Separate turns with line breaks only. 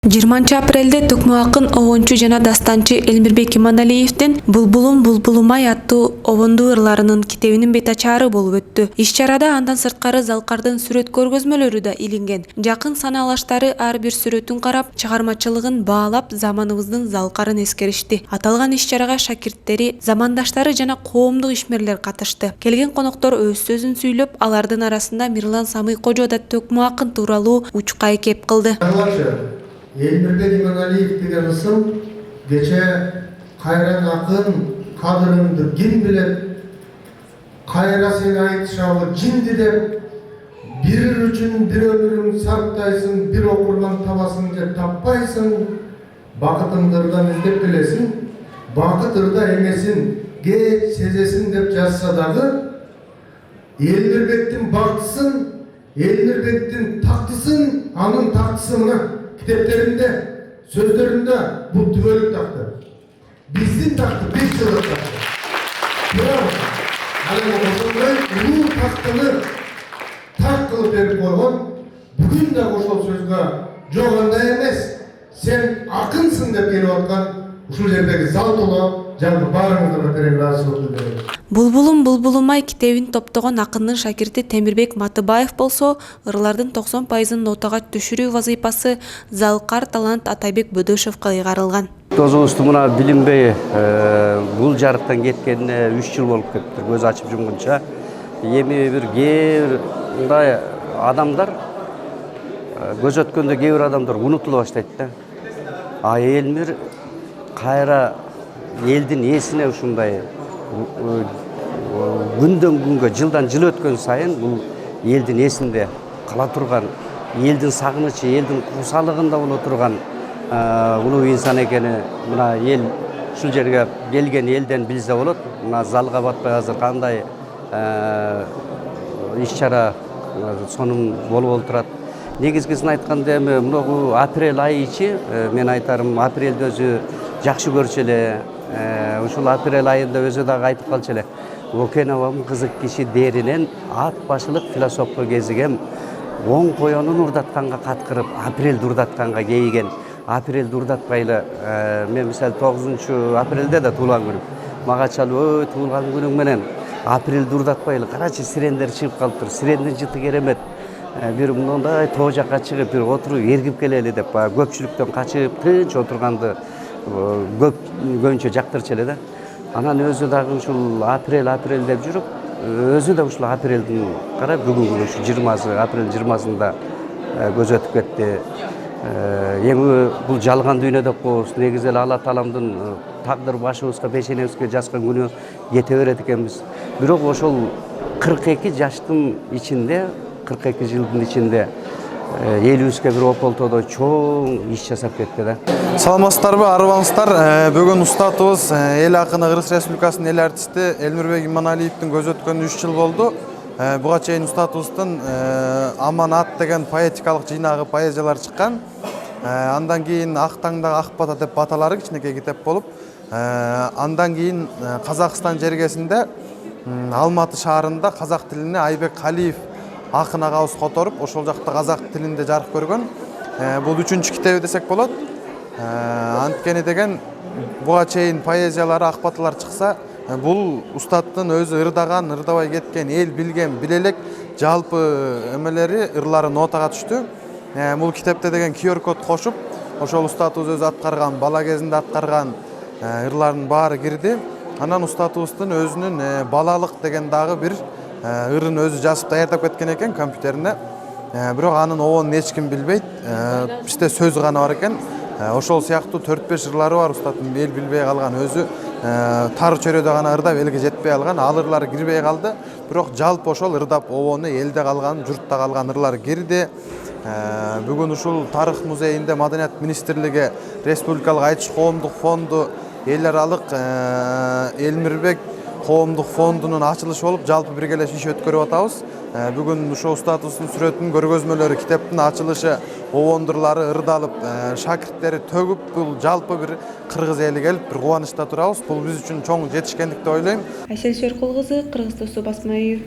20-апрелде Төкмө акын обончу жана дастанчы Элмирбек Иманалиевдин «Булбулум булбулумай» аттуу обондуу ырларынын китебинин бет ачаары болуп өттү. Иш-чарада андан сырткары Залкардын сүрөт көргөзмөлөрү да илинген. Жакын санаалаштары ар бир сүрөтүн карап, чыгармачылыгын баалап, заманыбыздын Залкарын эскеришти. Аталган иш-чарага шакирттери, замандаштары жана коомдук ишмерлер катышты. Келген коноктор өз сөзүн сүйлөп, алардын арасында Мирлан Самый Кожо да Төкмө акын тууралуу учкай кеп кылды.
Элмирбек Иманалиев деген ысым кече кайран акын кадырыңды ким билет, кайра сени айтышабы жинди деп, бир үчүн бир өмүрүң сарптайсың, бир окурман табасың же таппайсың, бакытыңды ырдан издеп келесиң, бакыт ырда эмесин, кеч сезесиң деп жазса дагы, Элмирбектин бактысын, Элмирбектин тактысын, анын тактысы мына kitaplarında, sözlerinde bu tüvelük taktı. Bizim taktı, biz tüvelük taktı. Bravo. Hani o onun taktını tak kılıp verip koyun. Bugün de koşul sözüne joğanda emez. Sen akınsın deyip gelip atkan uşul yerdeki zalt olan canlı barınızdan öterek razı oldu demek.
Булбулум булбулумай китебин топтогон акындын шакирти Темирбек Матыбаев болсо, ырлардын 90%-ын нотага түшүрүү вазыйпасы Залкар талант Атайбек Бөдөшевго ыйгарылган.
Тозубузду мына билинбей бул жарыктан кеткенине 3 жыл болуп кетти. Көз ачып жумгунча эми бир мындай адамдар көз өткөндө кээ бир адамдар унутула баштайт да. А Элмир кайра элдин эсине ушундай күндөн күнгө жылдан жыл өткөн сайын бул элдин эсинде кала турган, элдин сагынычы, элдин куусалыгында боло турган улуу инсан экени мына эл ушул жерге келген элден билсе болот. Мына залга батпай азыр кандай иш-чара сонун болуп отурат. Негизгисин айтканда эми мына апрель айы ичи мен айтарым, апрелди өзү жакшы көрчү эле. Ушул апрель айында өзү дагы айтып калчу эле. Окенабам кызык киши деринен ат башылык философко кезигем. Оң коёнун урдатканга каткырып, апрелди урдатканга кейиген. Апрелди урдатпайлы. Мен мисалы 9-апрелде да туулган күнүм. Мага чалып, туулган күнүң менен апрелди урдатпайлы. Карачы сирендер чыгып калыптыр. Сирендин жыты керемет. Бир мындай тоо жакка чыгып, бир отуруп эргип келели деп, көпчүлүктөн качып, тынч отурганды көбүнчө жактырчу эле да. Анан өзү дагы ушул апрель деп жүрүп, өзү да ушул апрелдин кара бүгүнкү ушу 20 апрель 20-сында көз өтүп кетти. Эми бул жалган дүйнө деп коебуз. Негизи эле Алла Тааламдын тагдыр башыбызга, пешенебизге жазган күнү кете берет экенбиз. Бирок ошол 42 жаштын ичинде, 42 жылдын ичинде элибизге бир ополтодо чоң иш жасап кетти да.
Саламатсыздарбы, арыбаңыздар. Бүгүн устатыбыз эл акыны Кыргыз Республикасынын эл артисти Элмирбек Иманалиевдин көз өткөнүнө 3 жыл болду. Буга чейин устатыбыздын Аманат деген поэтикалык жыйнагы поэзиялар чыккан. Андан кийин Ак таңдагы ак бата деп баталары кичинекей китеп болуп, андан кийин Казакстан жергесинде Алматы шаарында казак тилине Айбек Калиев акын агабыз которуп, ошол жакта казак тилинде жарык көргөн. Бул 3-чү китеби десек болот. Анткени деген буга чейин поэзиялары, ак баталар чыкса, бул устаттын өзү ырдаган, ырдабай кеткен, эл билген, билелек жалпы эмелери, ырлары нотага түштү. Бул китепте деген QR-код кошуп, ошол устатыбыз өзү аткарган, бала кезинде аткарган ырлардын баары кирди. Анан устатыбыздын өзүнүн балалык деген дагы бир ырын өзү жазып даярдап кеткен экен компьютерине. Бирок анын обонун эч ким билбейт. Бизде сөз гана бар экен. Ошол сыяктуу 4-5 ырлары бар устаттын эл билбей калган, өзү тар чөйрөдө гана ырдап элге жетпей калган, ал ырлары кирбей калды. Бирок жалпы ошол ырдап обону элде калган, журтта калган ырлар кирди. Бүгүн ушул Тарых музейинде Маданият министрлиги Республикалык айтыш коомдук фонду эл аралык Элмирбек коомдук фондунун ачылышы болуп, жалпы биргелешип иш өткөрүп атабыз. Бүгүн ушул устатыбыздын сүрөтүнүн көргөзмөлөрү, китептин ачылышы, обондурлары ырдалып, шакирттери төгүп, бул жалпы бир кыргыз эли келип, бир кубанычта турабыз. Бул биз үчүн чоң жетишкендик деп ойлойм.
Айсел Шеркул кызы, Кыргыз Досу басма үйү.